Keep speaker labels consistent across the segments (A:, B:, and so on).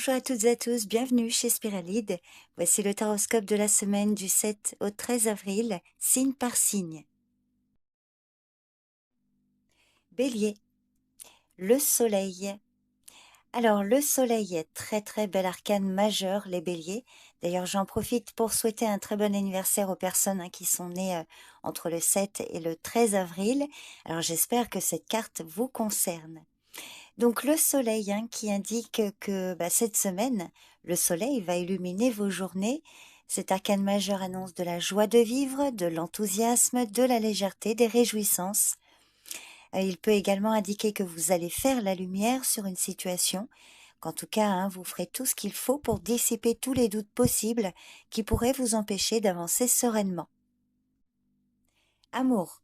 A: Bonjour à toutes et à tous, bienvenue chez Spiralide. Voici le taroscope de la semaine du 7 au 13 avril, signe par signe. Bélier, le soleil. Alors, le soleil est très bel arcane majeur, les béliers. D'ailleurs, j'en profite pour souhaiter un très bon anniversaire aux personnes qui sont nées entre le 7 et le 13 avril. Alors, j'espère que cette carte vous concerne. Donc le soleil qui indique que cette semaine, le soleil va illuminer vos journées. Cet arcane majeur annonce de la joie de vivre, de l'enthousiasme, de la légèreté, des réjouissances. Il peut également indiquer que vous allez faire la lumière sur une situation, qu'en tout cas vous ferez tout ce qu'il faut pour dissiper tous les doutes possibles qui pourraient vous empêcher d'avancer sereinement. Amour.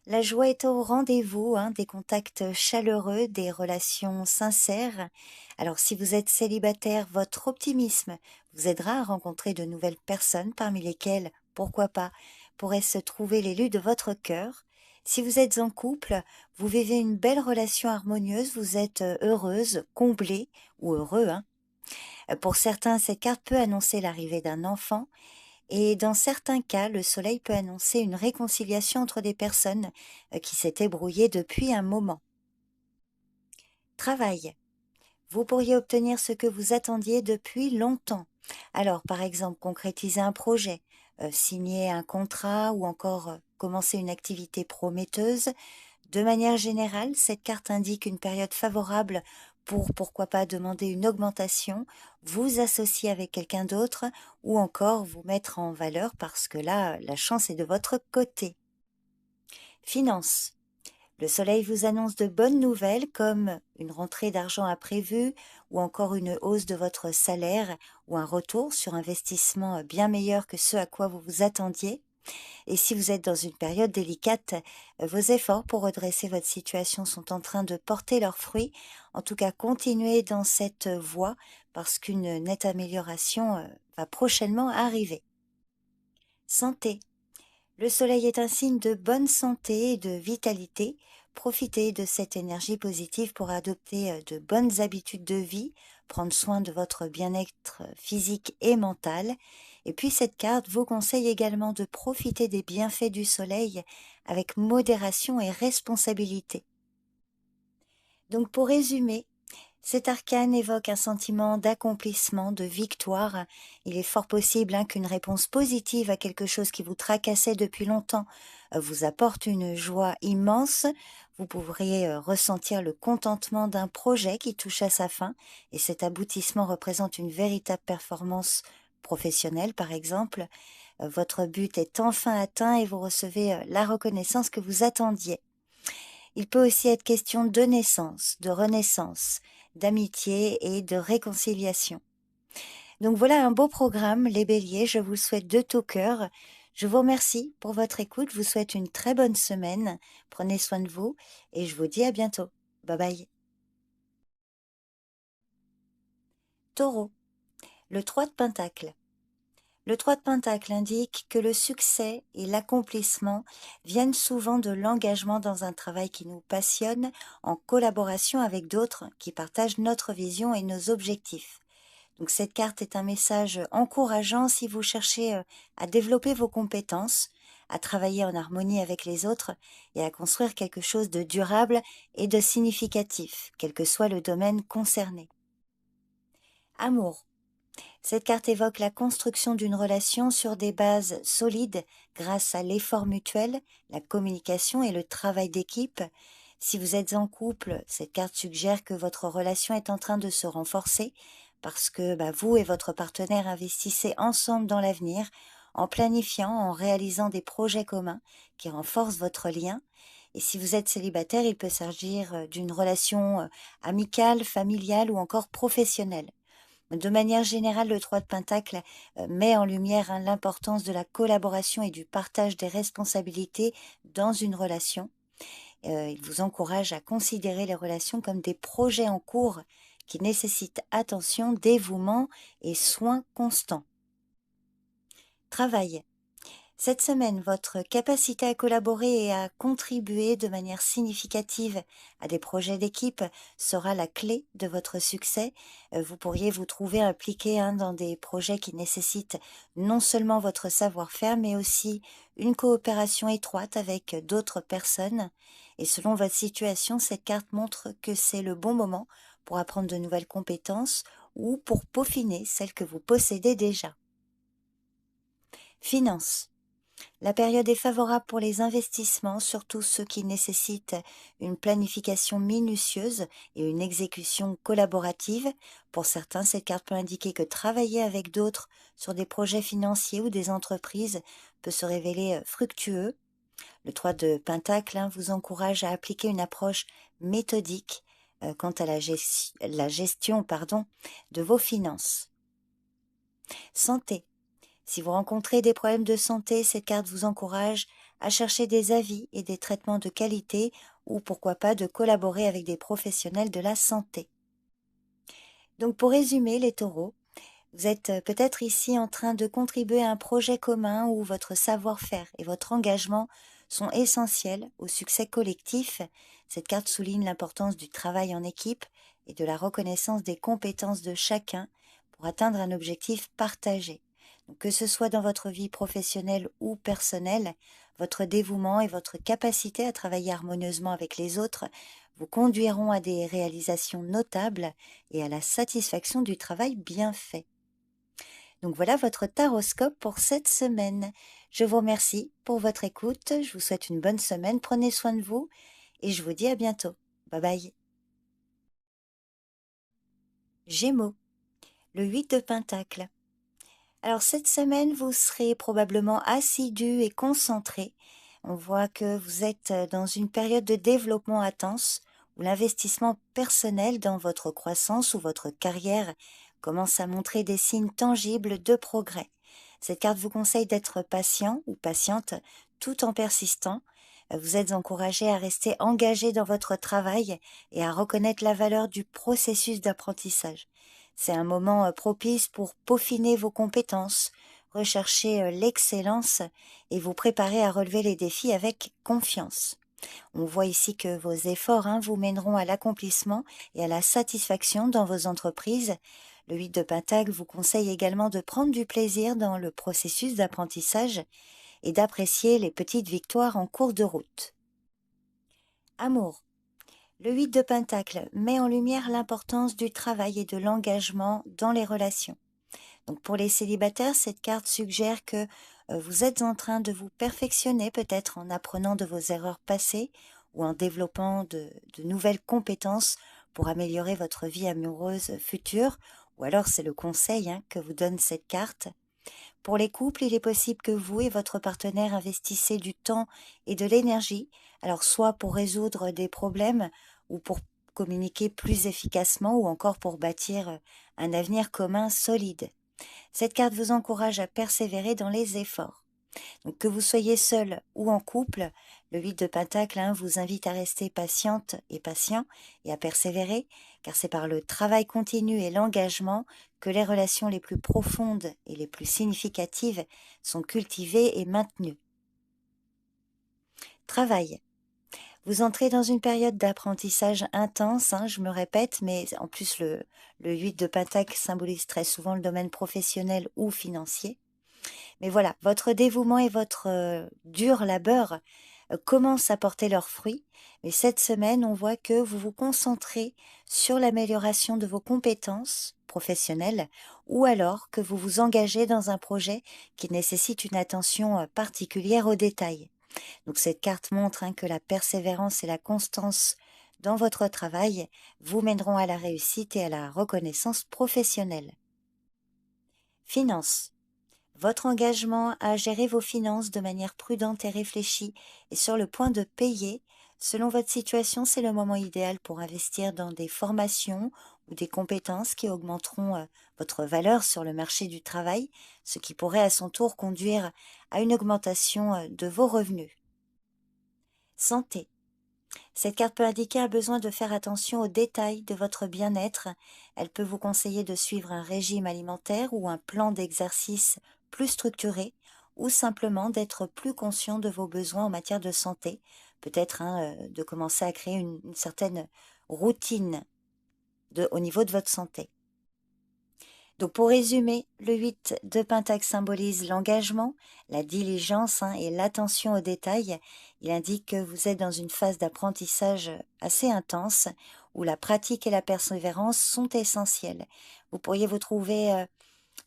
A: La joie est au rendez-vous, des contacts chaleureux, des relations sincères. Alors si vous êtes célibataire, votre optimisme vous aidera à rencontrer de nouvelles personnes parmi lesquelles, pourquoi pas, pourrait se trouver l'élu de votre cœur. Si vous êtes en couple, vous vivez une belle relation harmonieuse, vous êtes heureuse, comblée ou heureux. Pour certains, cette carte peut annoncer l'arrivée d'un enfant. Et dans certains cas, le soleil peut annoncer une réconciliation entre des personnes qui s'étaient brouillées depuis un moment. Travail. Vous pourriez obtenir ce que vous attendiez depuis longtemps. Alors, par exemple, concrétiser un projet, signer un contrat ou encore commencer une activité prometteuse. De manière générale, cette carte indique une période favorable pour, pourquoi pas, demander une augmentation, vous associer avec quelqu'un d'autre ou encore vous mettre en valeur parce que là, la chance est de votre côté. Finance. Le soleil vous annonce de bonnes nouvelles comme une rentrée d'argent imprévue ou encore une hausse de votre salaire ou un retour sur investissement bien meilleur que ce à quoi vous vous attendiez. Et si vous êtes dans une période délicate, vos efforts pour redresser votre situation sont en train de porter leurs fruits. En tout cas, continuez dans cette voie parce qu'une nette amélioration va prochainement arriver. Santé. Le soleil est un signe de bonne santé et de vitalité. Profitez de cette énergie positive pour adopter de bonnes habitudes de vie, prendre soin de votre bien-être physique et mental. Et puis cette carte vous conseille également de profiter des bienfaits du soleil avec modération et responsabilité. Donc pour résumer, cet arcane évoque un sentiment d'accomplissement, de victoire. Il est fort possible qu'une réponse positive à quelque chose qui vous tracassait depuis longtemps vous apporte une joie immense. Vous pourriez ressentir le contentement d'un projet qui touche à sa fin et cet aboutissement représente une véritable performance professionnelle par exemple. Votre but est enfin atteint et vous recevez la reconnaissance que vous attendiez. Il peut aussi être question de naissance, de renaissance, d'amitié et de réconciliation. Donc voilà un beau programme, les béliers, je vous le souhaite de tout cœur. Je vous remercie pour votre écoute, je vous souhaite une très bonne semaine, prenez soin de vous et je vous dis à bientôt. Bye bye. Taureau, le 3 de Pentacle. Le 3 de Pentacle indique que le succès et l'accomplissement viennent souvent de l'engagement dans un travail qui nous passionne en collaboration avec d'autres qui partagent notre vision et nos objectifs. Donc cette carte est un message encourageant si vous cherchez à développer vos compétences, à travailler en harmonie avec les autres et à construire quelque chose de durable et de significatif, quel que soit le domaine concerné. Amour. Cette carte évoque la construction d'une relation sur des bases solides grâce à l'effort mutuel, la communication et le travail d'équipe. Si vous êtes en couple, cette carte suggère que votre relation est en train de se renforcer parce que vous et votre partenaire investissez ensemble dans l'avenir en planifiant, en réalisant des projets communs qui renforcent votre lien. Et si vous êtes célibataire, il peut s'agir d'une relation amicale, familiale ou encore professionnelle. De manière générale, le 3 de Pentacle met en lumière l'importance de la collaboration et du partage des responsabilités dans une relation. Il vous encourage à considérer les relations comme des projets en cours qui nécessitent attention, dévouement et soins constants. Travail. Cette semaine, votre capacité à collaborer et à contribuer de manière significative à des projets d'équipe sera la clé de votre succès. Vous pourriez vous trouver impliqué dans des projets qui nécessitent non seulement votre savoir-faire, mais aussi une coopération étroite avec d'autres personnes. Et selon votre situation, cette carte montre que c'est le bon moment pour apprendre de nouvelles compétences ou pour peaufiner celles que vous possédez déjà. Finances. La période est favorable pour les investissements, surtout ceux qui nécessitent une planification minutieuse et une exécution collaborative. Pour certains, cette carte peut indiquer que travailler avec d'autres sur des projets financiers ou des entreprises peut se révéler fructueux. Le 3 de Pentacle vous encourage à appliquer une approche méthodique quant à la gestion de vos finances. Santé. Si vous rencontrez des problèmes de santé, cette carte vous encourage à chercher des avis et des traitements de qualité ou pourquoi pas de collaborer avec des professionnels de la santé. Donc pour résumer les taureaux, vous êtes peut-être ici en train de contribuer à un projet commun où votre savoir-faire et votre engagement sont essentiels au succès collectif. Cette carte souligne l'importance du travail en équipe et de la reconnaissance des compétences de chacun pour atteindre un objectif partagé. Donc, que ce soit dans votre vie professionnelle ou personnelle, votre dévouement et votre capacité à travailler harmonieusement avec les autres vous conduiront à des réalisations notables et à la satisfaction du travail bien fait. Donc voilà votre taroscope pour cette semaine. Je vous remercie pour votre écoute, je vous souhaite une bonne semaine, prenez soin de vous et je vous dis à bientôt. Bye bye. Gémeaux, le 8 de Pentacle. Alors cette semaine, vous serez probablement assidu et concentré. On voit que vous êtes dans une période de développement intense où l'investissement personnel dans votre croissance ou votre carrière commence à montrer des signes tangibles de progrès. Cette carte vous conseille d'être patient ou patiente tout en persistant. Vous êtes encouragé à rester engagé dans votre travail et à reconnaître la valeur du processus d'apprentissage. C'est un moment propice pour peaufiner vos compétences, rechercher l'excellence et vous préparer à relever les défis avec confiance. On voit ici que vos efforts vous mèneront à l'accomplissement et à la satisfaction dans vos entreprises. Le 8 de Pentacle vous conseille également de prendre du plaisir dans le processus d'apprentissage et d'apprécier les petites victoires en cours de route. Amour. Le 8 de Pentacle met en lumière l'importance du travail et de l'engagement dans les relations. Donc pour les célibataires, cette carte suggère que vous êtes en train de vous perfectionner peut-être en apprenant de vos erreurs passées ou en développant de nouvelles compétences pour améliorer votre vie amoureuse future, ou alors c'est le conseil que vous donne cette carte. Pour les couples, il est possible que vous et votre partenaire investissez du temps et de l'énergie, alors soit pour résoudre des problèmes ou pour communiquer plus efficacement ou encore pour bâtir un avenir commun solide. Cette carte vous encourage à persévérer dans les efforts. Donc, que vous soyez seul ou en couple, le 8 de Pentacle vous invite à rester patiente et patient et à persévérer, car c'est par le travail continu et l'engagement que les relations les plus profondes et les plus significatives sont cultivées et maintenues. Travail. Vous entrez dans une période d'apprentissage intense, je me répète, mais en plus le 8 de Pentacle symbolise très souvent le domaine professionnel ou financier. Mais voilà, votre dévouement et votre dur labeur commencent à porter leurs fruits. Mais cette semaine, on voit que vous vous concentrez sur l'amélioration de vos compétences professionnelles ou alors que vous vous engagez dans un projet qui nécessite une attention particulière aux détails. Donc cette carte montre que la persévérance et la constance dans votre travail vous mèneront à la réussite et à la reconnaissance professionnelle. Finances. Votre engagement à gérer vos finances de manière prudente et réfléchie est sur le point de payer. Selon votre situation, c'est le moment idéal pour investir dans des formations ou des compétences qui augmenteront votre valeur sur le marché du travail, ce qui pourrait à son tour conduire à une augmentation de vos revenus. Santé. Cette carte peut indiquer un besoin de faire attention aux détails de votre bien-être. Elle peut vous conseiller de suivre un régime alimentaire ou un plan d'exercice plus structuré, ou simplement d'être plus conscient de vos besoins en matière de santé. Peut-être de commencer à créer une certaine routine au niveau de votre santé. Donc pour résumer, le 8 de Pentacle symbolise l'engagement, la diligence et l'attention aux détails. Il indique que vous êtes dans une phase d'apprentissage assez intense où la pratique et la persévérance sont essentielles. Vous pourriez vous trouver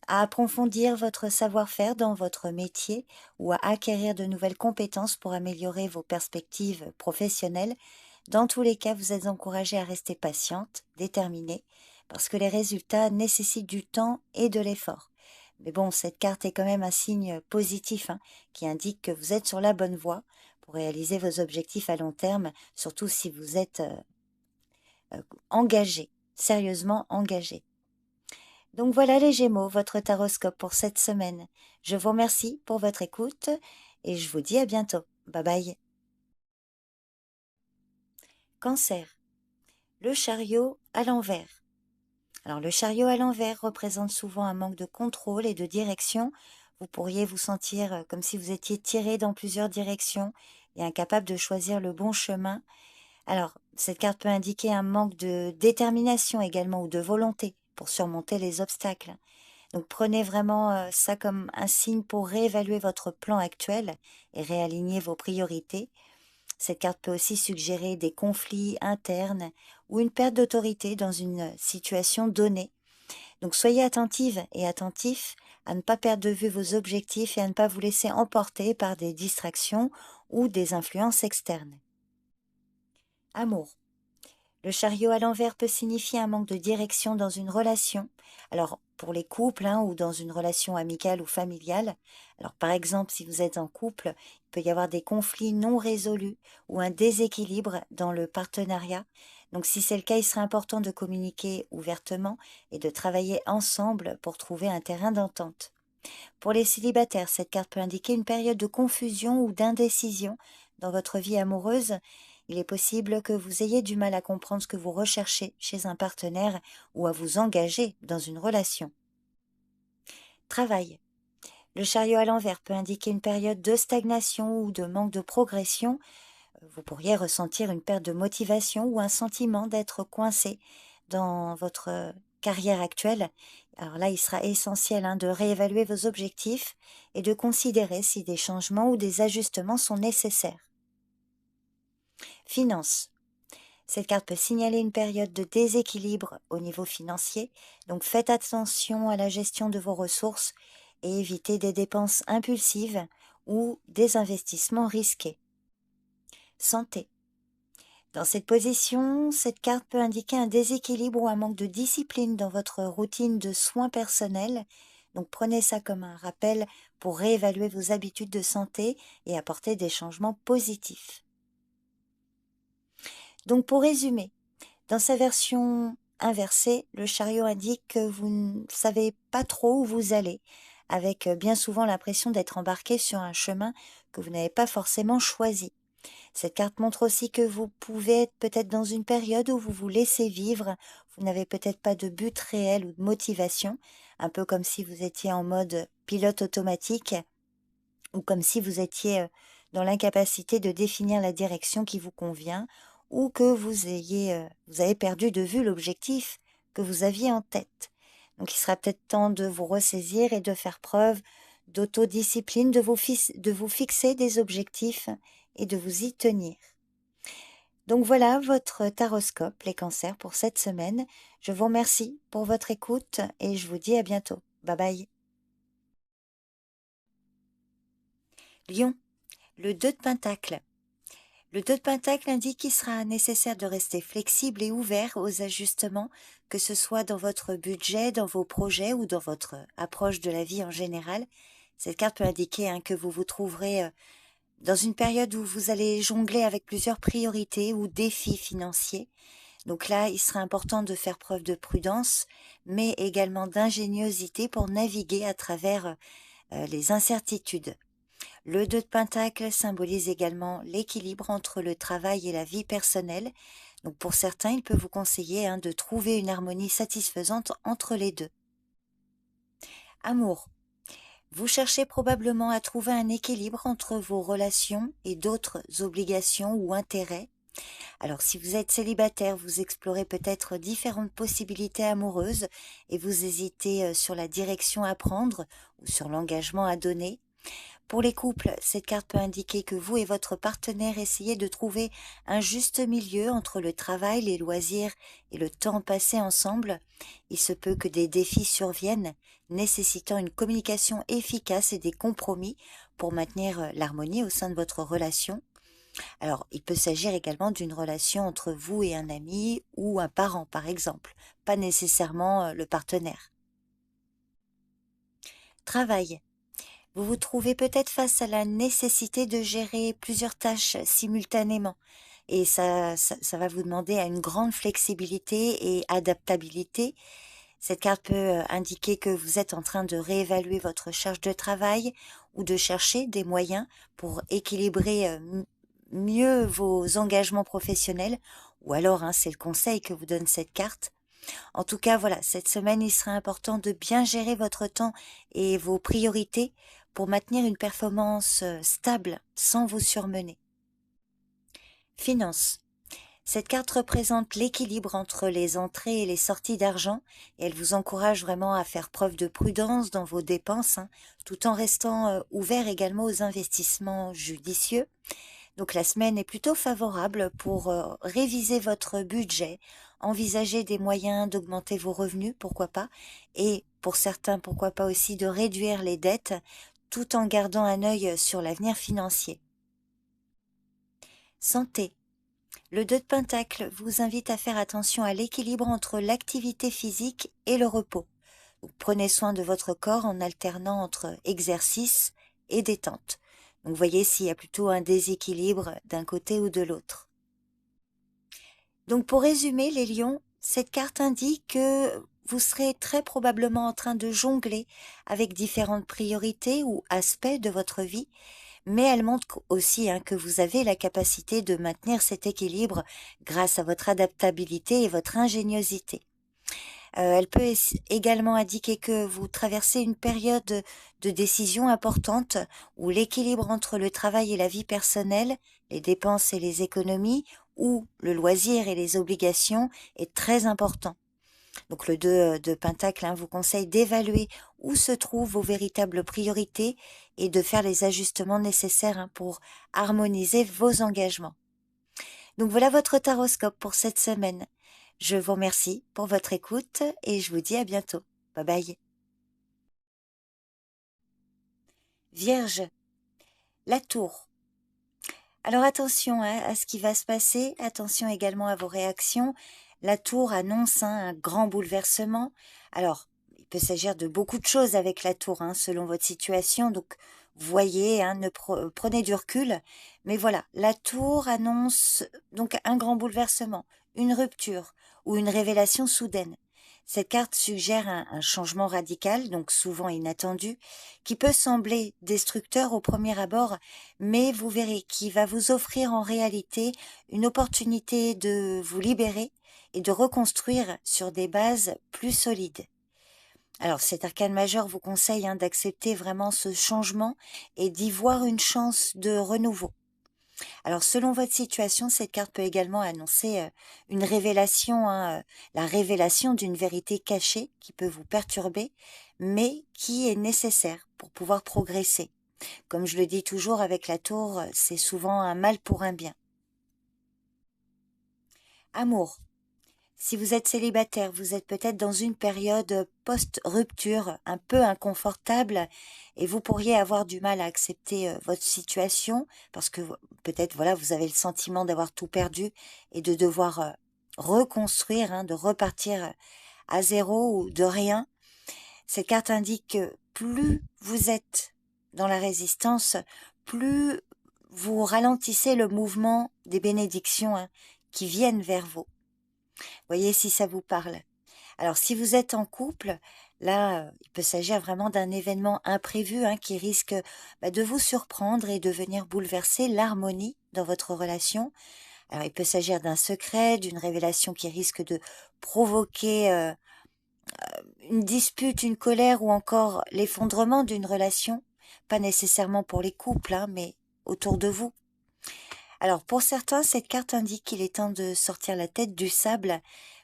A: à approfondir votre savoir-faire dans votre métier ou à acquérir de nouvelles compétences pour améliorer vos perspectives professionnelles. Dans tous les cas, vous êtes encouragé à rester patiente, déterminée, parce que les résultats nécessitent du temps et de l'effort. Mais bon, cette carte est quand même un signe positif qui indique que vous êtes sur la bonne voie pour réaliser vos objectifs à long terme, surtout si vous êtes engagé, sérieusement engagé. Donc voilà les Gémeaux, votre taroscope pour cette semaine. Je vous remercie pour votre écoute et je vous dis à bientôt. Bye bye. Cancer. Le chariot à l'envers. Alors le chariot à l'envers représente souvent un manque de contrôle et de direction. Vous pourriez vous sentir comme si vous étiez tiré dans plusieurs directions et incapable de choisir le bon chemin. Alors, cette carte peut indiquer un manque de détermination également ou de volonté pour surmonter les obstacles. Donc prenez vraiment ça comme un signe pour réévaluer votre plan actuel et réaligner vos priorités. Cette carte peut aussi suggérer des conflits internes ou une perte d'autorité dans une situation donnée. Donc soyez attentive et attentif à ne pas perdre de vue vos objectifs et à ne pas vous laisser emporter par des distractions ou des influences externes. Amour. Le chariot à l'envers peut signifier un manque de direction dans une relation. Alors, pour les couples ou dans une relation amicale ou familiale, alors par exemple, si vous êtes en couple, il peut y avoir des conflits non résolus ou un déséquilibre dans le partenariat. Donc, si c'est le cas, il serait important de communiquer ouvertement et de travailler ensemble pour trouver un terrain d'entente. Pour les célibataires, cette carte peut indiquer une période de confusion ou d'indécision dans votre vie amoureuse. Il est possible que vous ayez du mal à comprendre ce que vous recherchez chez un partenaire ou à vous engager dans une relation. Travail. Le chariot à l'envers peut indiquer une période de stagnation ou de manque de progression. Vous pourriez ressentir une perte de motivation ou un sentiment d'être coincé dans votre carrière actuelle. Alors là, il sera essentiel de réévaluer vos objectifs et de considérer si des changements ou des ajustements sont nécessaires. Finances. Cette carte peut signaler une période de déséquilibre au niveau financier, donc faites attention à la gestion de vos ressources et évitez des dépenses impulsives ou des investissements risqués. Santé. Dans cette position, cette carte peut indiquer un déséquilibre ou un manque de discipline dans votre routine de soins personnels. Donc prenez ça comme un rappel pour réévaluer vos habitudes de santé et apporter des changements positifs. Donc pour résumer, dans sa version inversée, le chariot indique que vous ne savez pas trop où vous allez, avec bien souvent l'impression d'être embarqué sur un chemin que vous n'avez pas forcément choisi. Cette carte montre aussi que vous pouvez être peut-être dans une période où vous vous laissez vivre, vous n'avez peut-être pas de but réel ou de motivation, un peu comme si vous étiez en mode pilote automatique ou comme si vous étiez dans l'incapacité de définir la direction qui vous convient ou que vous avez perdu de vue l'objectif que vous aviez en tête. Donc il sera peut-être temps de vous ressaisir et de faire preuve d'autodiscipline, de vous fixer des objectifs et de vous y tenir. Donc voilà votre taroscope, les cancers, pour cette semaine. Je vous remercie pour votre écoute et je vous dis à bientôt. Bye bye. Lion, le 2 de Pentacle. Le 2 de Pentacle indique qu'il sera nécessaire de rester flexible et ouvert aux ajustements, que ce soit dans votre budget, dans vos projets ou dans votre approche de la vie en général. Cette carte peut indiquer que vous vous trouverez dans une période où vous allez jongler avec plusieurs priorités ou défis financiers. Donc là, il sera important de faire preuve de prudence, mais également d'ingéniosité pour naviguer à travers les incertitudes. Le 2 de Pentacle symbolise également l'équilibre entre le travail et la vie personnelle. Donc pour certains, il peut vous conseiller de trouver une harmonie satisfaisante entre les deux. Amour. Vous cherchez probablement à trouver un équilibre entre vos relations et d'autres obligations ou intérêts. Alors si vous êtes célibataire, vous explorez peut-être différentes possibilités amoureuses et vous hésitez sur la direction à prendre ou sur l'engagement à donner. Pour les couples, cette carte peut indiquer que vous et votre partenaire essayez de trouver un juste milieu entre le travail, les loisirs et le temps passé ensemble. Il se peut que des défis surviennent, nécessitant une communication efficace et des compromis pour maintenir l'harmonie au sein de votre relation. Alors, il peut s'agir également d'une relation entre vous et un ami ou un parent, par exemple, pas nécessairement le partenaire. Travail. Vous vous trouvez peut-être face à la nécessité de gérer plusieurs tâches simultanément et ça va vous demander à une grande flexibilité et adaptabilité. Cette carte peut indiquer que vous êtes en train de réévaluer votre charge de travail ou de chercher des moyens pour équilibrer mieux vos engagements professionnels ou alors c'est le conseil que vous donne cette carte. En tout cas, voilà, cette semaine, il sera important de bien gérer votre temps et vos priorités pour maintenir une performance stable sans vous surmener. Finances. Cette carte représente l'équilibre entre les entrées et les sorties d'argent et elle vous encourage vraiment à faire preuve de prudence dans vos dépenses, tout en restant ouvert également aux investissements judicieux. Donc la semaine est plutôt favorable pour réviser votre budget, envisager des moyens d'augmenter vos revenus, pourquoi pas, et pour certains, pourquoi pas aussi de réduire les dettes tout en gardant un œil sur l'avenir financier. Santé. Le 2 de Pentacle vous invite à faire attention à l'équilibre entre l'activité physique et le repos. Donc, prenez soin de votre corps en alternant entre exercice et détente. Donc voyez s'il y a plutôt un déséquilibre d'un côté ou de l'autre. Donc pour résumer les lions, cette carte indique que vous serez très probablement en train de jongler avec différentes priorités ou aspects de votre vie, mais elle montre aussi que vous avez la capacité de maintenir cet équilibre grâce à votre adaptabilité et votre ingéniosité. Elle peut également indiquer que vous traversez une période de décision importante où l'équilibre entre le travail et la vie personnelle, les dépenses et les économies, ou le loisir et les obligations est très important. Donc le 2 de Pentacle vous conseille d'évaluer où se trouvent vos véritables priorités et de faire les ajustements nécessaires pour harmoniser vos engagements. Donc voilà votre taroscope pour cette semaine. Je vous remercie pour votre écoute et je vous dis à bientôt. Bye bye. Vierge, la tour. Alors attention à ce qui va se passer, attention également à vos réactions. La tour annonce un grand bouleversement. Alors, il peut s'agir de beaucoup de choses avec la tour, selon votre situation. Donc, voyez, prenez du recul. Mais voilà, la tour annonce donc un grand bouleversement, une rupture ou une révélation soudaine. Cette carte suggère un changement radical, donc souvent inattendu, qui peut sembler destructeur au premier abord, mais vous verrez qu'il va vous offrir en réalité une opportunité de vous libérer et de reconstruire sur des bases plus solides. Alors cet arcane majeur vous conseille d'accepter vraiment ce changement et d'y voir une chance de renouveau. Alors selon votre situation, cette carte peut également annoncer une révélation, la révélation d'une vérité cachée qui peut vous perturber, mais qui est nécessaire pour pouvoir progresser. Comme je le dis toujours avec la tour, c'est souvent un mal pour un bien. Amour. Si vous êtes célibataire, vous êtes peut-être dans une période post-rupture un peu inconfortable et vous pourriez avoir du mal à accepter votre situation parce que peut-être voilà vous avez le sentiment d'avoir tout perdu et de devoir reconstruire, de repartir à zéro ou de rien. Cette carte indique que plus vous êtes dans la résistance, plus vous ralentissez le mouvement des bénédictions qui viennent vers vous. Voyez si ça vous parle. Alors si vous êtes en couple, là, il peut s'agir vraiment d'un événement imprévu qui risque de vous surprendre et de venir bouleverser l'harmonie dans votre relation. Alors il peut s'agir d'un secret, d'une révélation qui risque de provoquer une dispute, une colère ou encore l'effondrement d'une relation, pas nécessairement pour les couples, hein, mais autour de vous. Alors pour certains, cette carte indique qu'il est temps de sortir la tête du sable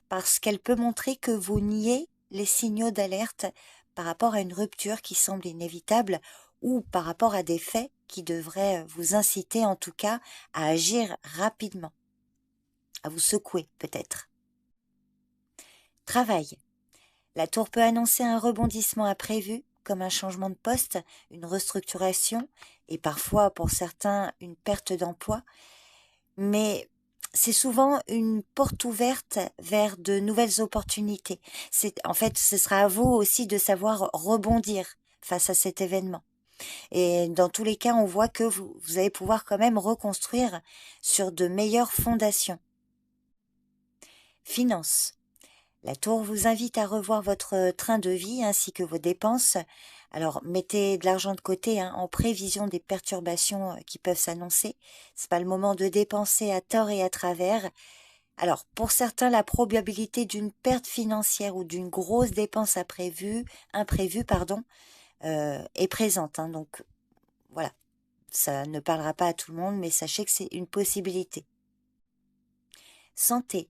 A: parce qu'elle peut montrer que vous niez les signaux d'alerte par rapport à une rupture qui semble inévitable ou par rapport à des faits qui devraient vous inciter en tout cas à agir rapidement, à vous secouer peut-être. Travail. La tour peut annoncer un rebondissement imprévu, comme un changement de poste, une restructuration et parfois pour certains une perte d'emploi, mais c'est souvent une porte ouverte vers de nouvelles opportunités. En fait, ce sera à vous aussi de savoir rebondir face à cet événement. Et dans tous les cas, on voit que vous allez pouvoir quand même reconstruire sur de meilleures fondations. Finances. La tour vous invite à revoir votre train de vie ainsi que vos dépenses. Alors, mettez de l'argent de côté en prévision des perturbations qui peuvent s'annoncer. C'est pas le moment de dépenser à tort et à travers. Alors, pour certains, la probabilité d'une perte financière ou d'une grosse dépense imprévue, est présente. Donc, voilà, ça ne parlera pas à tout le monde, mais sachez que c'est une possibilité. Santé.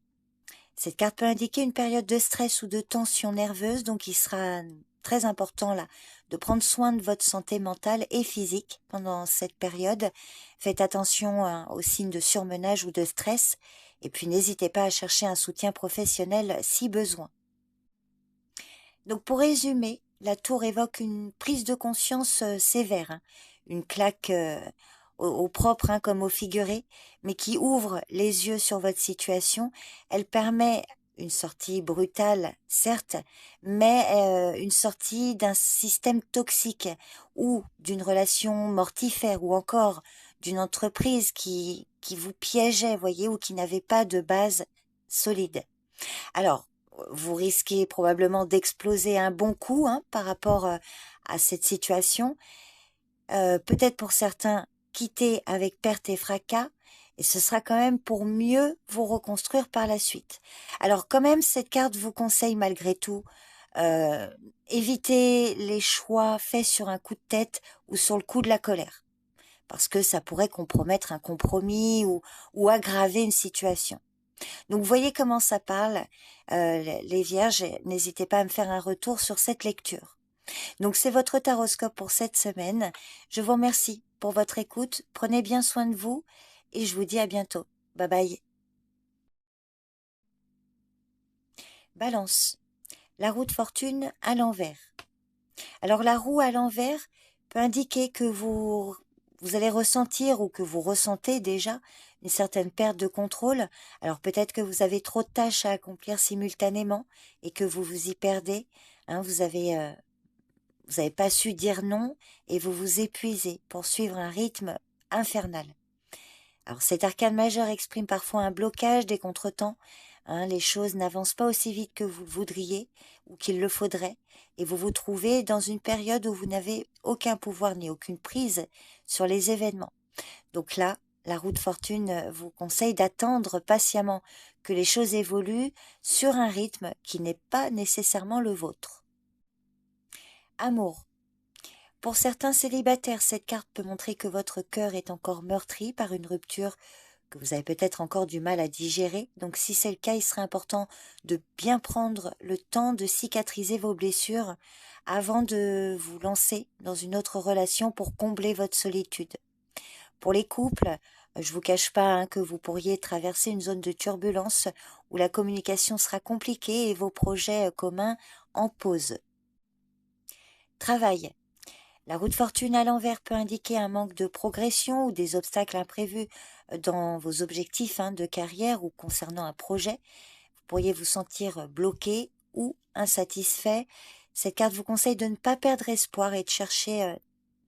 A: Cette carte peut indiquer une période de stress ou de tension nerveuse, donc il sera très important là de prendre soin de votre santé mentale et physique pendant cette période. Faites attention aux signes de surmenage ou de stress et puis n'hésitez pas à chercher un soutien professionnel si besoin. Donc pour résumer, la tour évoque une prise de conscience sévère, une claque au propre comme au figuré, mais qui ouvre les yeux sur votre situation. Elle permet une sortie brutale, certes, mais une sortie d'un système toxique ou d'une relation mortifère ou encore d'une entreprise qui vous piégeait, voyez, ou qui n'avait pas de base solide. Alors, vous risquez probablement d'exploser un bon coup par rapport à cette situation. Peut-être pour certains, quitter avec perte et fracas, et ce sera quand même pour mieux vous reconstruire par la suite. Alors quand même, cette carte vous conseille malgré tout, euh, évitez les choix faits sur un coup de tête ou sur le coup de la colère, parce que ça pourrait compromettre un compromis ou aggraver une situation. Donc, vous voyez comment ça parle, les vierges. N'hésitez pas à me faire un retour sur cette lecture. Donc, c'est votre taroscope pour cette semaine. Je vous remercie pour votre écoute. Prenez bien soin de vous et je vous dis à bientôt. Bye bye. Balance. La roue de fortune à l'envers. Alors, la roue à l'envers peut indiquer que vous allez ressentir ou que vous ressentez déjà une certaine perte de contrôle. Alors peut-être que vous avez trop de tâches à accomplir simultanément et que vous vous y perdez. Vous avez pas su dire non et vous vous épuisez pour suivre un rythme infernal. Alors cet arcane majeur exprime parfois un blocage, des contretemps. Les choses n'avancent pas aussi vite que vous le voudriez ou qu'il le faudrait, et vous vous trouvez dans une période où vous n'avez aucun pouvoir ni aucune prise sur les événements. Donc là, la roue de fortune vous conseille d'attendre patiemment que les choses évoluent sur un rythme qui n'est pas nécessairement le vôtre. Amour. Pour certains célibataires, cette carte peut montrer que votre cœur est encore meurtri par une rupture que vous avez peut-être encore du mal à digérer. Donc si c'est le cas, il serait important de bien prendre le temps de cicatriser vos blessures avant de vous lancer dans une autre relation pour combler votre solitude. Pour les couples, je vous cache pas que vous pourriez traverser une zone de turbulence où la communication sera compliquée et vos projets communs en pause. Travail. La roue de fortune à l'envers peut indiquer un manque de progression ou des obstacles imprévus dans vos objectifs de carrière ou concernant un projet. Vous pourriez vous sentir bloqué ou insatisfait. Cette carte vous conseille de ne pas perdre espoir et de chercher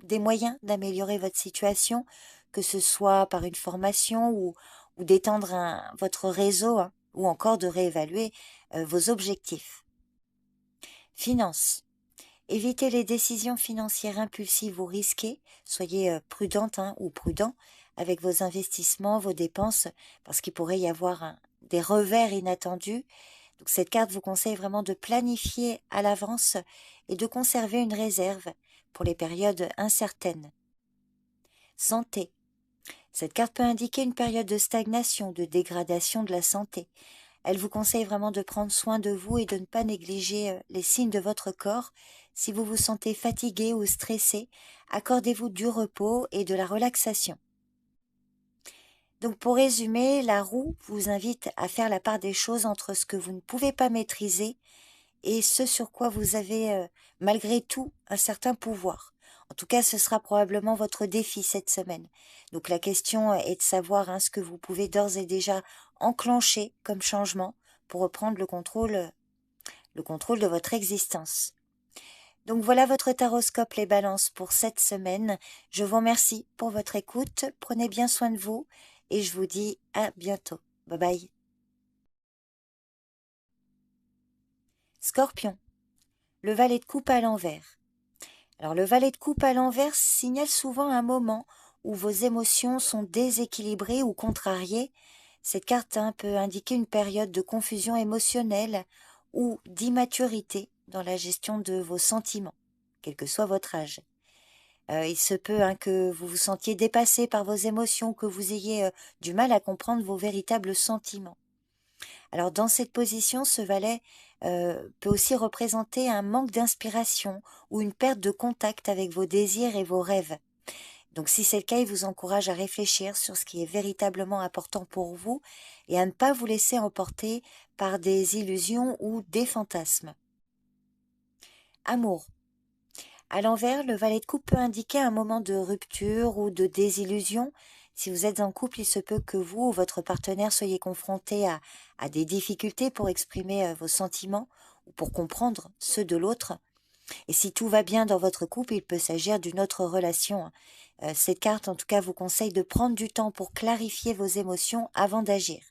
A: des moyens d'améliorer votre situation, que ce soit par une formation ou d'étendre votre réseau ou encore de réévaluer vos objectifs. Finances. Évitez les décisions financières impulsives ou risquées. Soyez prudente ou prudent avec vos investissements, vos dépenses, parce qu'il pourrait y avoir des revers inattendus. Donc cette carte vous conseille vraiment de planifier à l'avance et de conserver une réserve pour les périodes incertaines. Santé. Cette carte peut indiquer une période de stagnation, de dégradation de la santé. Elle vous conseille vraiment de prendre soin de vous et de ne pas négliger les signes de votre corps. Si vous vous sentez fatigué ou stressé, accordez-vous du repos et de la relaxation. Donc pour résumer, la roue vous invite à faire la part des choses entre ce que vous ne pouvez pas maîtriser et ce sur quoi vous avez malgré tout un certain pouvoir. En tout cas, ce sera probablement votre défi cette semaine. Donc la question est de savoir ce que vous pouvez d'ores et déjà enclencher comme changement pour reprendre le contrôle de votre existence. Donc voilà votre taroscope les balances pour cette semaine. Je vous remercie pour votre écoute. Prenez bien soin de vous et je vous dis à bientôt. Bye bye. Scorpion, le valet de coupe à l'envers. Alors le valet de coupe à l'envers signale souvent un moment où vos émotions sont déséquilibrées ou contrariées. Cette carte peut indiquer une période de confusion émotionnelle ou d'immaturité dans la gestion de vos sentiments, quel que soit votre âge. Il se peut que vous vous sentiez dépassé par vos émotions, que vous ayez du mal à comprendre vos véritables sentiments. Alors dans cette position, ce valet peut aussi représenter un manque d'inspiration ou une perte de contact avec vos désirs et vos rêves. Donc si c'est le cas, il vous encourage à réfléchir sur ce qui est véritablement important pour vous et à ne pas vous laisser emporter par des illusions ou des fantasmes. Amour. À l'envers, le valet de coupe peut indiquer un moment de rupture ou de désillusion. Si vous êtes en couple, il se peut que vous ou votre partenaire soyez confronté à des difficultés pour exprimer vos sentiments ou pour comprendre ceux de l'autre. Et si tout va bien dans votre couple, il peut s'agir d'une autre relation. Cette carte, en tout cas, vous conseille de prendre du temps pour clarifier vos émotions avant d'agir.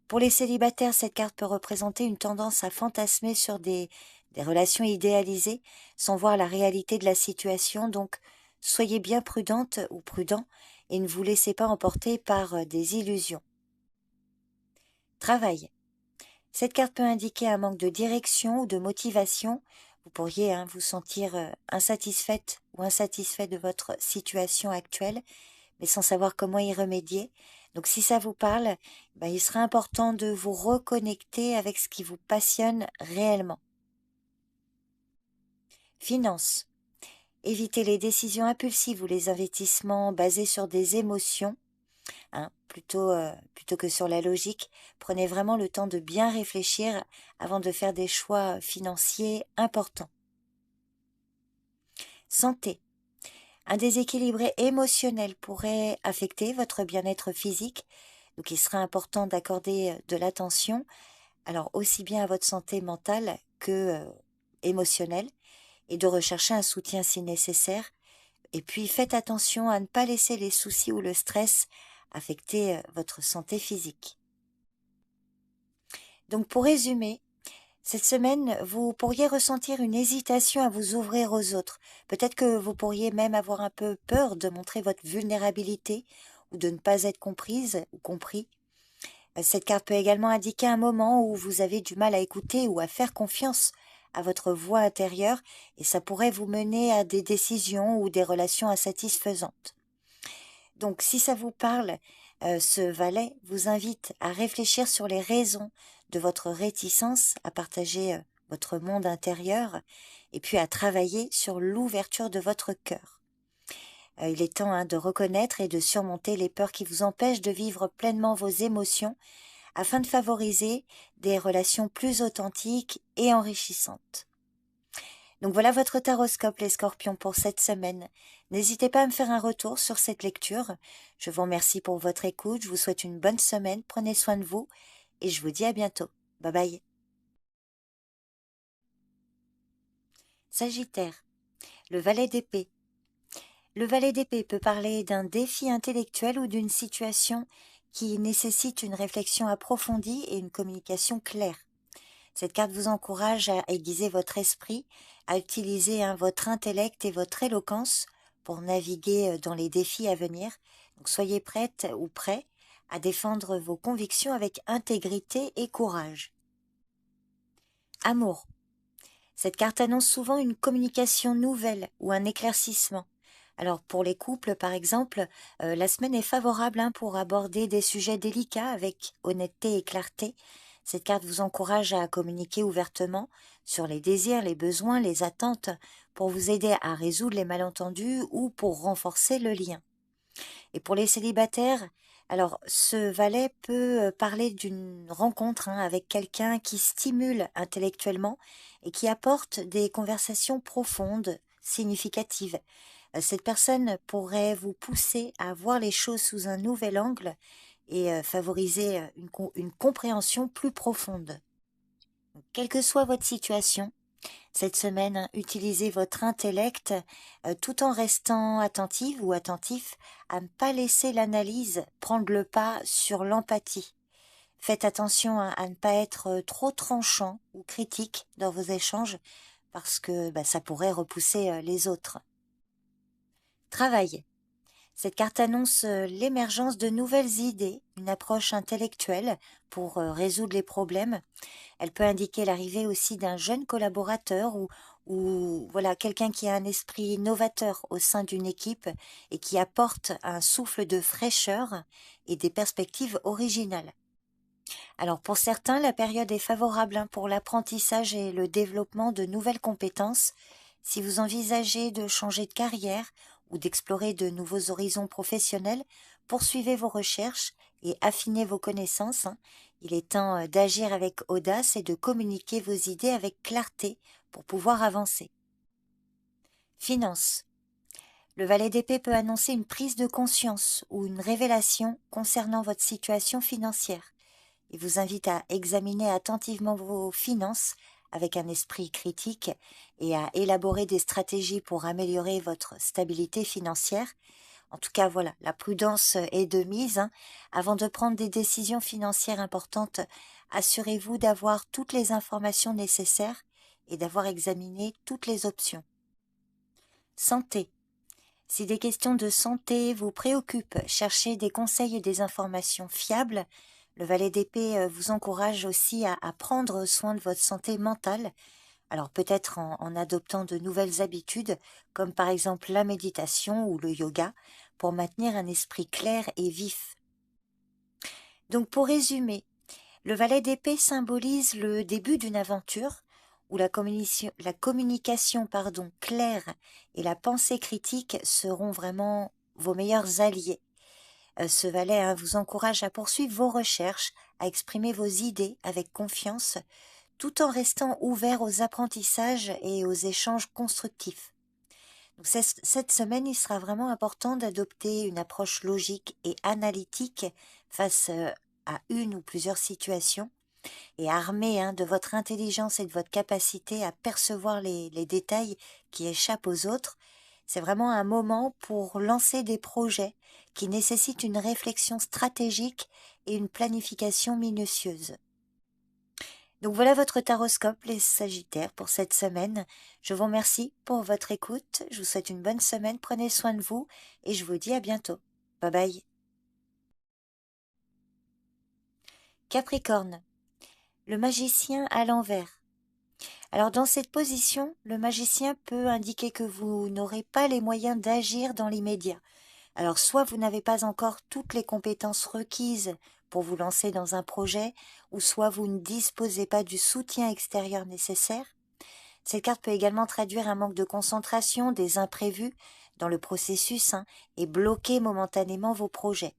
A: Pour les célibataires, cette carte peut représenter une tendance à fantasmer sur des relations idéalisées sans voir la réalité de la situation. Donc, soyez bien prudente ou prudent et ne vous laissez pas emporter par des illusions. Travail. Cette carte peut indiquer un manque de direction ou de motivation. Vous pourriez vous sentir insatisfaite ou insatisfait de votre situation actuelle, mais sans savoir comment y remédier. Donc si ça vous parle, il sera important de vous reconnecter avec ce qui vous passionne réellement. Finances. Évitez les décisions impulsives ou les investissements basés sur des émotions, plutôt que sur la logique. Prenez vraiment le temps de bien réfléchir avant de faire des choix financiers importants. Santé. Un déséquilibre émotionnel pourrait affecter votre bien-être physique, donc il sera important d'accorder de l'attention, alors aussi bien à votre santé mentale que émotionnelle, et de rechercher un soutien si nécessaire. Et puis faites attention à ne pas laisser les soucis ou le stress affecter votre santé physique. Donc pour résumer, cette semaine, vous pourriez ressentir une hésitation à vous ouvrir aux autres. Peut-être que vous pourriez même avoir un peu peur de montrer votre vulnérabilité ou de ne pas être comprise ou compris. Cette carte peut également indiquer un moment où vous avez du mal à écouter ou à faire confiance à votre voix intérieure et ça pourrait vous mener à des décisions ou des relations insatisfaisantes. Donc si ça vous parle, ce valet vous invite à réfléchir sur les raisons de votre réticence à partager votre monde intérieur et puis à travailler sur l'ouverture de votre cœur. Il est temps de reconnaître et de surmonter les peurs qui vous empêchent de vivre pleinement vos émotions afin de favoriser des relations plus authentiques et enrichissantes. Donc voilà votre taroscope les scorpions pour cette semaine. N'hésitez pas à me faire un retour sur cette lecture. Je vous remercie pour votre écoute, je vous souhaite une bonne semaine, prenez soin de vous et je vous dis à bientôt. Bye bye. Sagittaire, le valet d'épée. Le valet d'épée peut parler d'un défi intellectuel ou d'une situation qui nécessite une réflexion approfondie et une communication claire. Cette carte vous encourage à aiguiser votre esprit, à utiliser votre intellect et votre éloquence pour naviguer dans les défis à venir. Donc soyez prête ou prêt à défendre vos convictions avec intégrité et courage. Amour. Cette carte annonce souvent une communication nouvelle ou un éclaircissement. Alors pour les couples, par exemple, la semaine est favorable pour aborder des sujets délicats avec honnêteté et clarté. Cette carte vous encourage à communiquer ouvertement sur les désirs, les besoins, les attentes pour vous aider à résoudre les malentendus ou pour renforcer le lien. Et pour les célibataires, alors ce valet peut parler d'une rencontre avec quelqu'un qui stimule intellectuellement et qui apporte des conversations profondes, significatives. Cette personne pourrait vous pousser à voir les choses sous un nouvel angle et favoriser une compréhension plus profonde. Donc, quelle que soit votre situation, cette semaine, utilisez votre intellect tout en restant attentive ou attentif à ne pas laisser l'analyse prendre le pas sur l'empathie. Faites attention à ne pas être trop tranchant ou critique dans vos échanges parce que ça pourrait repousser les autres. Travail. Cette carte annonce l'émergence de nouvelles idées, une approche intellectuelle pour résoudre les problèmes. Elle peut indiquer l'arrivée aussi d'un jeune collaborateur ou voilà quelqu'un qui a un esprit novateur au sein d'une équipe et qui apporte un souffle de fraîcheur et des perspectives originales. Alors pour certains, la période est favorable pour l'apprentissage et le développement de nouvelles compétences. Si vous envisagez de changer de carrière ou d'explorer de nouveaux horizons professionnels, poursuivez vos recherches et affinez vos connaissances. Il est temps d'agir avec audace et de communiquer vos idées avec clarté pour pouvoir avancer. Finances. Le valet d'épée peut annoncer une prise de conscience ou une révélation concernant votre situation financière. Il vous invite à examiner attentivement vos finances avec un esprit critique et à élaborer des stratégies pour améliorer votre stabilité financière. En tout cas, voilà, la prudence est de mise. Avant de prendre des décisions financières importantes, assurez-vous d'avoir toutes les informations nécessaires et d'avoir examiné toutes les options. Santé. Si des questions de santé vous préoccupent, cherchez des conseils et des informations fiables. Le valet d'épée vous encourage aussi à prendre soin de votre santé mentale, alors peut-être en adoptant de nouvelles habitudes, comme par exemple la méditation ou le yoga, pour maintenir un esprit clair et vif. Donc pour résumer, le valet d'épée symbolise le début d'une aventure où la communication claire et la pensée critique seront vraiment vos meilleurs alliés. Ce valet vous encourage à poursuivre vos recherches, à exprimer vos idées avec confiance, tout en restant ouvert aux apprentissages et aux échanges constructifs. Donc, cette semaine, il sera vraiment important d'adopter une approche logique et analytique face à une ou plusieurs situations et armé de votre intelligence et de votre capacité à percevoir les détails qui échappent aux autres. C'est vraiment un moment pour lancer des projets qui nécessitent une réflexion stratégique et une planification minutieuse. Donc voilà votre taroscope, les Sagittaires, pour cette semaine. Je vous remercie pour votre écoute. Je vous souhaite une bonne semaine. Prenez soin de vous et je vous dis à bientôt. Bye bye. Capricorne. Le magicien à l'envers. Alors dans cette position, le magicien peut indiquer que vous n'aurez pas les moyens d'agir dans l'immédiat. Alors soit vous n'avez pas encore toutes les compétences requises pour vous lancer dans un projet, ou soit vous ne disposez pas du soutien extérieur nécessaire. Cette carte peut également traduire un manque de concentration, des imprévus dans le processus et bloquer momentanément vos projets.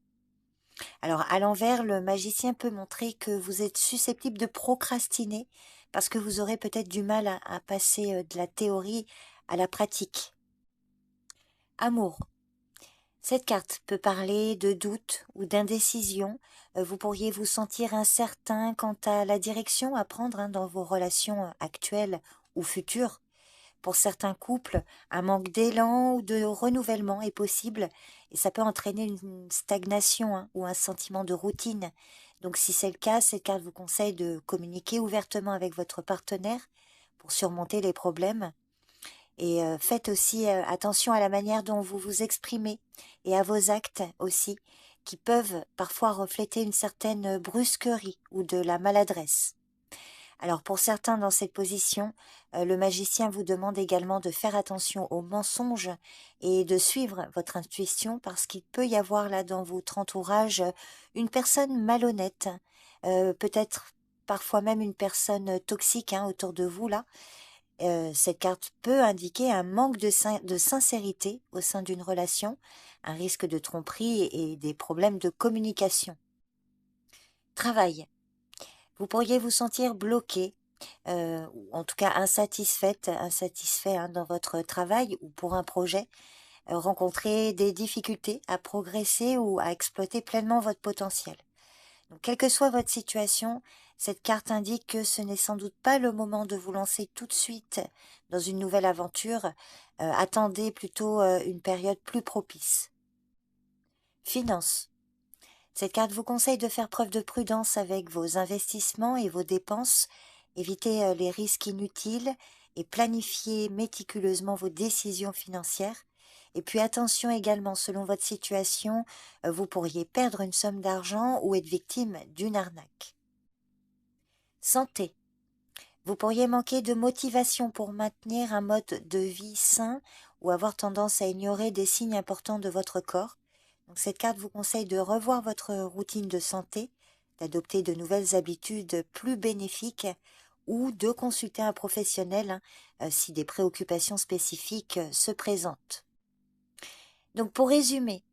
A: Alors à l'envers, le magicien peut montrer que vous êtes susceptible de procrastiner parce que vous aurez peut-être du mal à passer de la théorie à la pratique. Amour. Cette carte peut parler de doute ou d'indécision. Vous pourriez vous sentir incertain quant à la direction à prendre dans vos relations actuelles ou futures. Pour certains couples, un manque d'élan ou de renouvellement est possible et ça peut entraîner une stagnation ou un sentiment de routine. Donc si c'est le cas, cette carte vous conseille de communiquer ouvertement avec votre partenaire pour surmonter les problèmes. Et faites aussi attention à la manière dont vous vous exprimez et à vos actes aussi, qui peuvent parfois refléter une certaine brusquerie ou de la maladresse. Alors pour certains dans cette position, le magicien vous demande également de faire attention aux mensonges et de suivre votre intuition parce qu'il peut y avoir là dans votre entourage une personne malhonnête, peut-être parfois même une personne toxique hein, autour de vous là. Cette carte peut indiquer un manque de sincérité au sein d'une relation, un risque de tromperie et des problèmes de communication. Travail. Vous pourriez vous sentir bloqué, ou en tout cas insatisfait hein, dans votre travail ou pour un projet, rencontrer des difficultés à progresser ou à exploiter pleinement votre potentiel. Donc, quelle que soit votre situation, cette carte indique que ce n'est sans doute pas le moment de vous lancer tout de suite dans une nouvelle aventure. Attendez plutôt une période plus propice. Finances. Cette carte vous conseille de faire preuve de prudence avec vos investissements et vos dépenses, évitez les risques inutiles et planifiez méticuleusement vos décisions financières. Et puis attention également, selon votre situation, vous pourriez perdre une somme d'argent ou être victime d'une arnaque. Santé. Vous pourriez manquer de motivation pour maintenir un mode de vie sain ou avoir tendance à ignorer des signes importants de votre corps. Donc cette carte vous conseille de revoir votre routine de santé, d'adopter de nouvelles habitudes plus bénéfiques ou de consulter un professionnel si des préoccupations spécifiques se présentent. Donc pour résumer,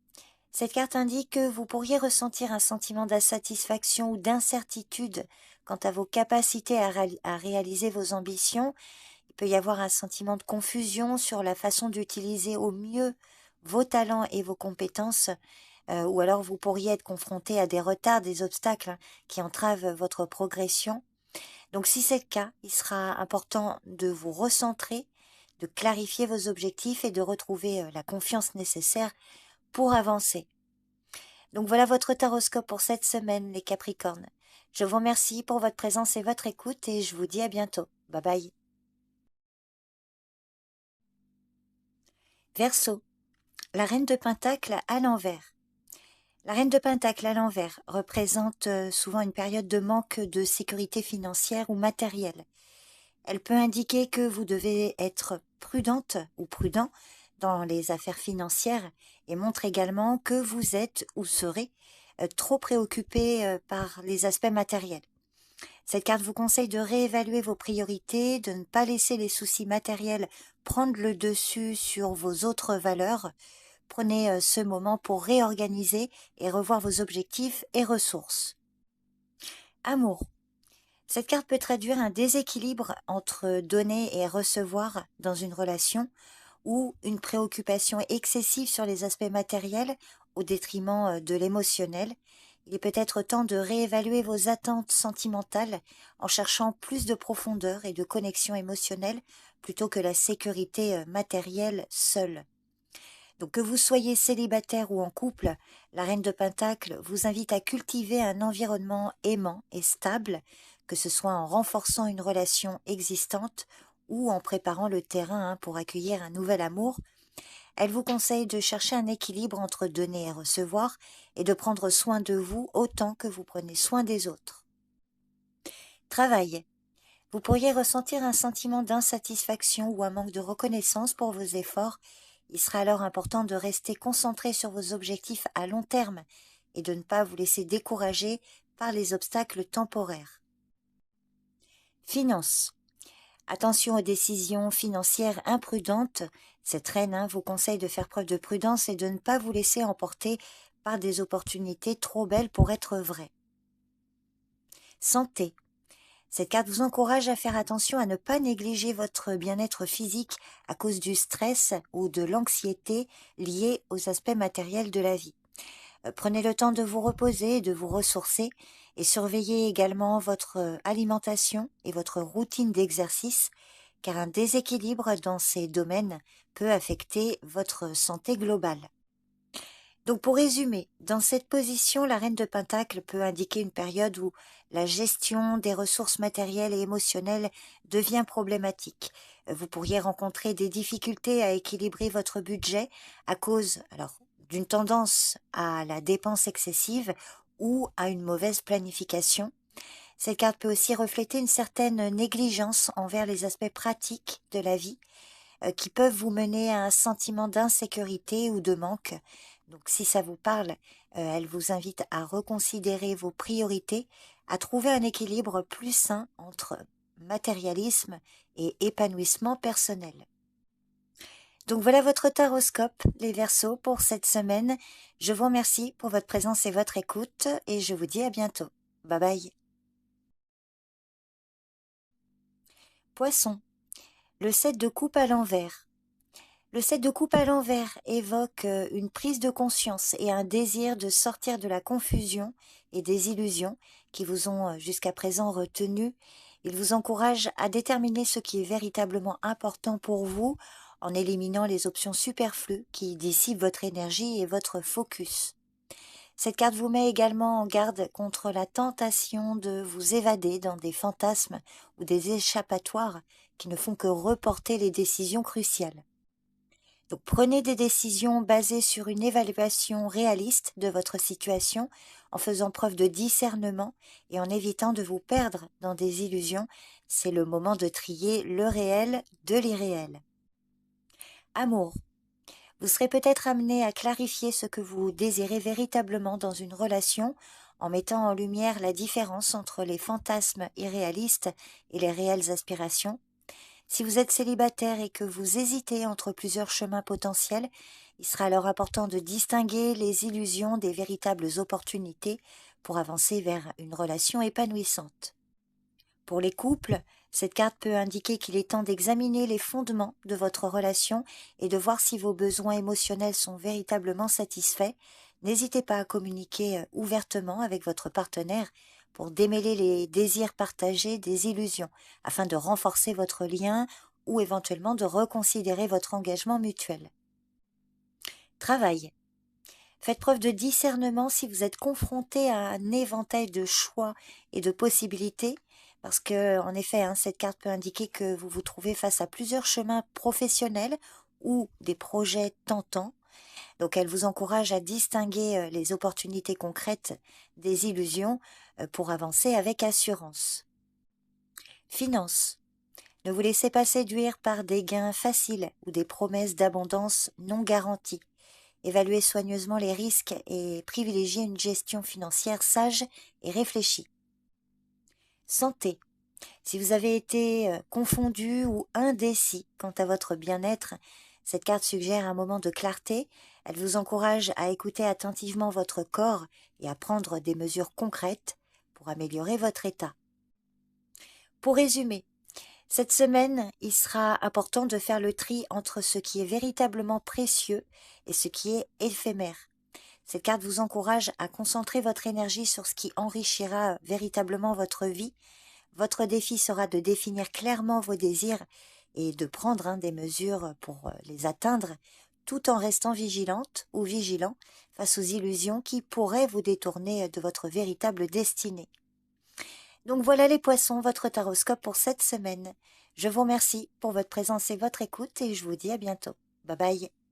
A: cette carte indique que vous pourriez ressentir un sentiment d'insatisfaction ou d'incertitude quant à vos capacités à réaliser vos ambitions. Il peut y avoir un sentiment de confusion sur la façon d'utiliser au mieux vos talents et vos compétences, ou alors vous pourriez être confronté à des retards, des obstacles qui entravent votre progression. Donc si c'est le cas, il sera important de vous recentrer, de clarifier vos objectifs et de retrouver la confiance nécessaire pour avancer. Donc voilà votre taroscope pour cette semaine, les Capricornes. Je vous remercie pour votre présence et votre écoute et je vous dis à bientôt. Bye bye. Verseau, la reine de Pentacle à l'envers. La reine de Pentacle à l'envers représente souvent une période de manque de sécurité financière ou matérielle. Elle peut indiquer que vous devez être prudente ou prudent dans les affaires financières et montre également que vous êtes ou serez trop préoccupé par les aspects matériels. Cette carte vous conseille de réévaluer vos priorités, de ne pas laisser les soucis matériels prendre le dessus sur vos autres valeurs. Prenez ce moment pour réorganiser et revoir vos objectifs et ressources. Amour. Cette carte peut traduire un déséquilibre entre donner et recevoir dans une relation ou une préoccupation excessive sur les aspects matériels au détriment de l'émotionnel. Il est peut-être temps de réévaluer vos attentes sentimentales en cherchant plus de profondeur et de connexion émotionnelle plutôt que la sécurité matérielle seule. Donc que vous soyez célibataire ou en couple, la reine de Pentacle vous invite à cultiver un environnement aimant et stable, que ce soit en renforçant une relation existante ou en préparant le terrain pour accueillir un nouvel amour. Elle vous conseille de chercher un équilibre entre donner et recevoir et de prendre soin de vous autant que vous prenez soin des autres. Travail. Vous pourriez ressentir un sentiment d'insatisfaction ou un manque de reconnaissance pour vos efforts. Il sera alors important de rester concentré sur vos objectifs à long terme et de ne pas vous laisser décourager par les obstacles temporaires. Finances. Attention aux décisions financières imprudentes. Cette reine vous conseille de faire preuve de prudence et de ne pas vous laisser emporter par des opportunités trop belles pour être vraies. Santé. Cette carte vous encourage à faire attention à ne pas négliger votre bien-être physique à cause du stress ou de l'anxiété liés aux aspects matériels de la vie. Prenez le temps de vous reposer et de vous ressourcer et surveillez également votre alimentation et votre routine d'exercice car un déséquilibre dans ces domaines peut affecter votre santé globale. Donc pour résumer, dans cette position, la reine de Pentacle peut indiquer une période où la gestion des ressources matérielles et émotionnelles devient problématique. Vous pourriez rencontrer des difficultés à équilibrer votre budget à cause d'une tendance à la dépense excessive ou à une mauvaise planification. Cette carte peut aussi refléter une certaine négligence envers les aspects pratiques de la vie qui peuvent vous mener à un sentiment d'insécurité ou de manque. Donc si ça vous parle, elle vous invite à reconsidérer vos priorités, à trouver un équilibre plus sain entre matérialisme et épanouissement personnel. Donc voilà votre taroscope, les Verseaux, pour cette semaine. Je vous remercie pour votre présence et votre écoute et je vous dis à bientôt. Bye bye. Poisson, le 7 de coupe à l'envers. Le 7 de coupe à l'envers évoque une prise de conscience et un désir de sortir de la confusion et des illusions qui vous ont jusqu'à présent retenu. Il vous encourage à déterminer ce qui est véritablement important pour vous en éliminant les options superflues qui dissipent votre énergie et votre focus. Cette carte vous met également en garde contre la tentation de vous évader dans des fantasmes ou des échappatoires qui ne font que reporter les décisions cruciales. Donc prenez des décisions basées sur une évaluation réaliste de votre situation en faisant preuve de discernement et en évitant de vous perdre dans des illusions. C'est le moment de trier le réel de l'irréel. Amour. Vous serez peut-être amené à clarifier ce que vous désirez véritablement dans une relation en mettant en lumière la différence entre les fantasmes irréalistes et les réelles aspirations. Si vous êtes célibataire et que vous hésitez entre plusieurs chemins potentiels, il sera alors important de distinguer les illusions des véritables opportunités pour avancer vers une relation épanouissante. Pour les couples, cette carte peut indiquer qu'il est temps d'examiner les fondements de votre relation et de voir si vos besoins émotionnels sont véritablement satisfaits. N'hésitez pas à communiquer ouvertement avec votre partenaire pour démêler les désirs partagés des illusions, afin de renforcer votre lien ou éventuellement de reconsidérer votre engagement mutuel. Travail. Faites preuve de discernement si vous êtes confronté à un éventail de choix et de possibilités, parce que, en effet, cette carte peut indiquer que vous vous trouvez face à plusieurs chemins professionnels ou des projets tentants. Donc, elle vous encourage à distinguer les opportunités concrètes des illusions pour avancer avec assurance. Finances. Ne vous laissez pas séduire par des gains faciles ou des promesses d'abondance non garanties. Évaluez soigneusement les risques et privilégiez une gestion financière sage et réfléchie. Santé. Si vous avez été confondu ou indécis quant à votre bien-être, cette carte suggère un moment de clarté. Elle vous encourage à écouter attentivement votre corps et à prendre des mesures concrètes pour améliorer votre état. Pour résumer, cette semaine, il sera important de faire le tri entre ce qui est véritablement précieux et ce qui est éphémère. Cette carte vous encourage à concentrer votre énergie sur ce qui enrichira véritablement votre vie. Votre défi sera de définir clairement vos désirs et de prendre des mesures pour les atteindre, tout en restant vigilante ou vigilant face aux illusions qui pourraient vous détourner de votre véritable destinée. Donc voilà les poissons, votre taroscope pour cette semaine. Je vous remercie pour votre présence et votre écoute et je vous dis à bientôt. Bye bye.